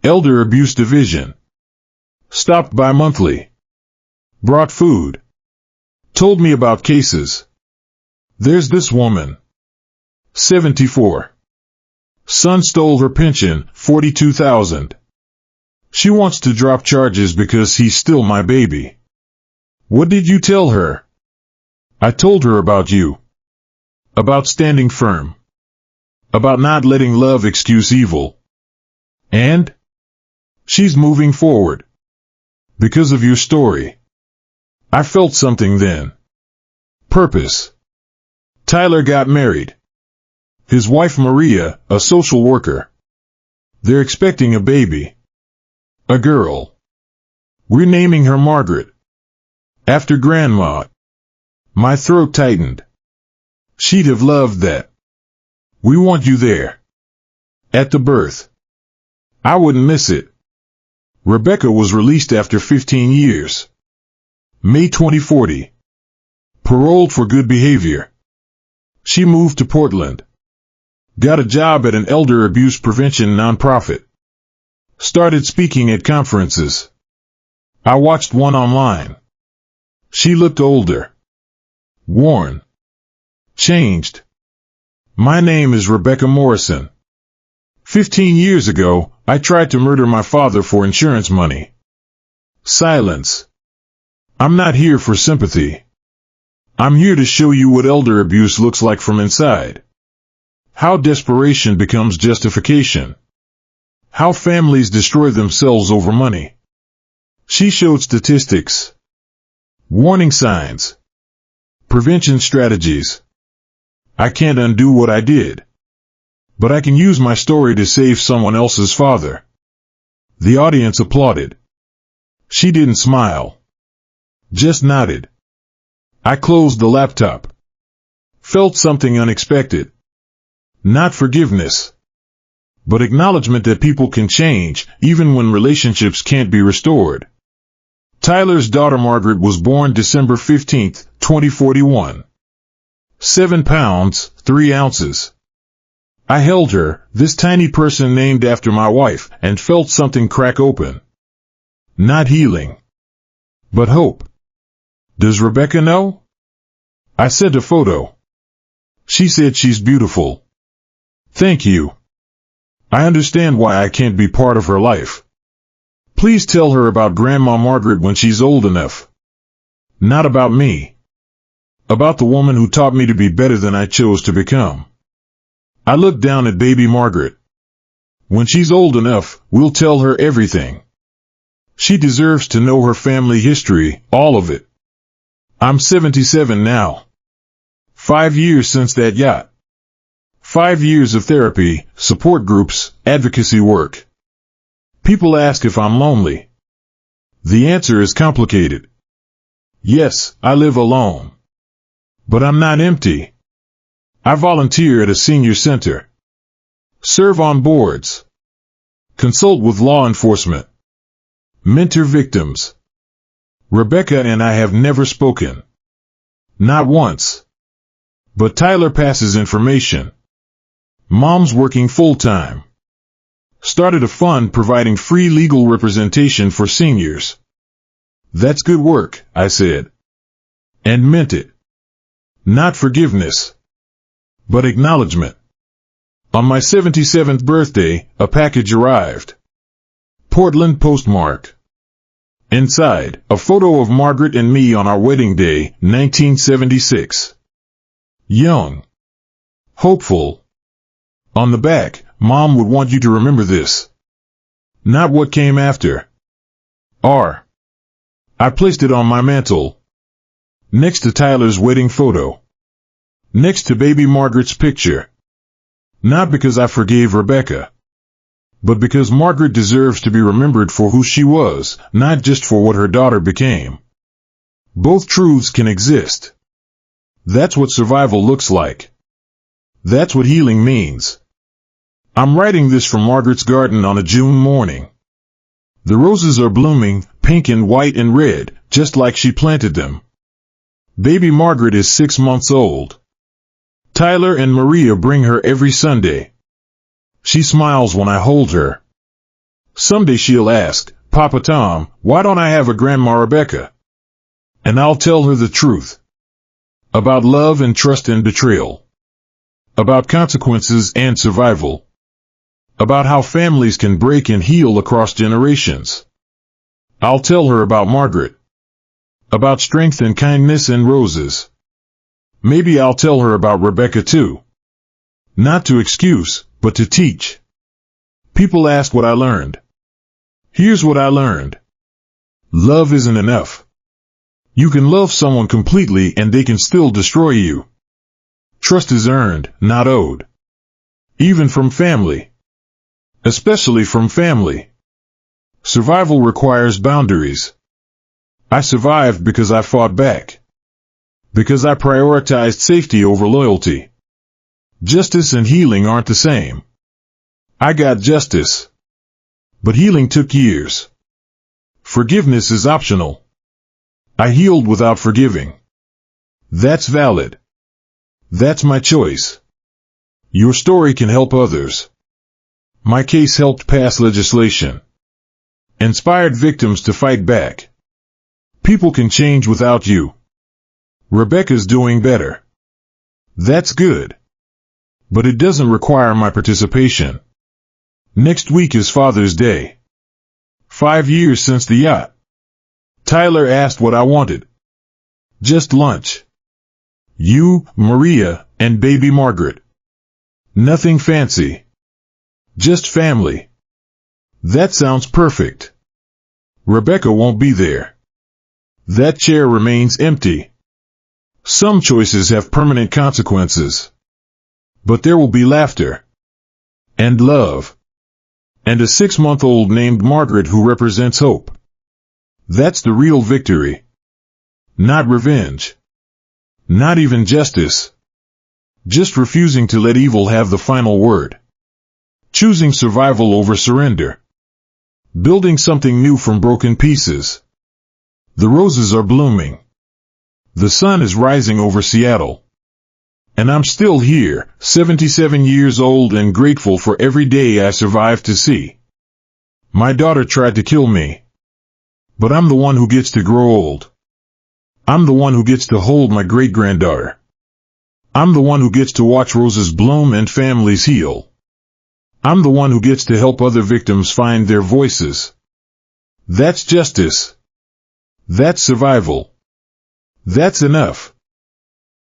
Elder Abuse Division. Stopped by monthly. Brought food. Told me about cases. There's this woman. 74. Son stole her pension, $42,000. She wants to drop charges because he's still my baby. What did you tell her? I told her about you. About standing firm. About not letting love excuse evil. And? She's moving forward. Because of your story. I felt something then. Purpose. Tyler got married. His wife Maria, a social worker. They're expecting a baby. A girl. We're naming her Margaret. After Grandma. My throat tightened. She'd have loved that. We want you there. At the birth. I wouldn't miss it. Rebecca was released after 15 years. May 2040. Paroled for good behavior. She moved to Portland. Got a job at an elder abuse prevention nonprofit. Started speaking at conferences. I watched one online. She looked older. Worn. Changed. My name is Rebecca Morrison. 15 years ago, I tried to murder my father for insurance money. Silence. I'm not here for sympathy. I'm here to show you what elder abuse looks like from inside. How desperation becomes justification. How families destroy themselves over money. She showed statistics. Warning signs. Prevention strategies. I can't undo what I did. But I can use my story to save someone else's father. The audience applauded. She didn't smile. Just nodded. I closed the laptop. Felt something unexpected. Not forgiveness. But acknowledgement that people can change, even when relationships can't be restored. Tyler's daughter Margaret was born December 15, 2041. 7 pounds, 3 ounces. I held her, this tiny person named after my wife, and felt something crack open. Not healing. But hope. Does Rebecca know? I sent a photo. She said she's beautiful. Thank you. I understand why I can't be part of her life. Please tell her about Grandma Margaret when she's old enough. Not about me. About the woman who taught me to be better than I chose to become. I looked down at baby Margaret. When she's old enough, we'll tell her everything. She deserves to know her family history, all of it. I'm 77 now. 5 years since that yacht. 5 years of therapy, support groups, advocacy work. People ask if I'm lonely. The answer is complicated. Yes, I live alone. But I'm not empty. I volunteer at a senior center. Serve on boards. Consult with law enforcement. Mentor victims. Rebecca and I have never spoken. Not once. But Tyler passes information. Mom's working full-time. Started a fund providing free legal representation for seniors. That's good work, I said. And meant it. Not forgiveness. But acknowledgement. On my 77th birthday, a package arrived. Portland postmark. Inside, a photo of Margaret and me on our wedding day, 1976. Young. Hopeful. On the back, Mom would want you to remember this. Not what came after. R. I placed it on my mantle. Next to Tyler's wedding photo. Next to baby Margaret's picture. Not because I forgave Rebecca. But because Margaret deserves to be remembered for who she was, not just for what her daughter became. Both truths can exist. That's what survival looks like. That's what healing means. I'm writing this from Margaret's garden on a June morning. The roses are blooming, pink and white and red, just like she planted them. Baby Margaret is 6 months old. Tyler and Maria bring her every Sunday. She smiles when I hold her. Someday she'll ask, Papa Tom, why don't I have a Grandma Rebecca? And I'll tell her the truth. About love and trust and betrayal. About consequences and survival. About how families can break and heal across generations. I'll tell her about Margaret. About strength and kindness and roses. Maybe I'll tell her about Rebecca too. Not to excuse, but to teach. People ask what I learned. Here's what I learned. Love isn't enough. You can love someone completely and they can still destroy you. Trust is earned, not owed. Even from family. Especially from family. Survival requires boundaries. I survived because I fought back. Because I prioritized safety over loyalty. Justice and healing aren't the same. I got justice. But healing took years. Forgiveness is optional. I healed without forgiving. That's valid. That's my choice. Your story can help others. My case helped pass legislation. Inspired victims to fight back. People can change without you. Rebecca's doing better. That's good. But it doesn't require my participation. Next week is Father's Day. 5 years since the yacht. Tyler asked what I wanted. Just lunch. You, Maria, and baby Margaret. Nothing fancy. Just family. That sounds perfect. Rebecca won't be there. That chair remains empty. Some choices have permanent consequences. But there will be laughter. And love. And a 6-month-old named Margaret who represents hope. That's the real victory. Not revenge. Not even justice. Just refusing to let evil have the final word. Choosing survival over surrender. Building something new from broken pieces. The roses are blooming. The sun is rising over Seattle. And I'm still here, 77 years old and grateful for every day I survived to see. My daughter tried to kill me. But I'm the one who gets to grow old. I'm the one who gets to hold my great-granddaughter. I'm the one who gets to watch roses bloom and families heal. I'm the one who gets to help other victims find their voices. That's justice. That's survival. That's enough.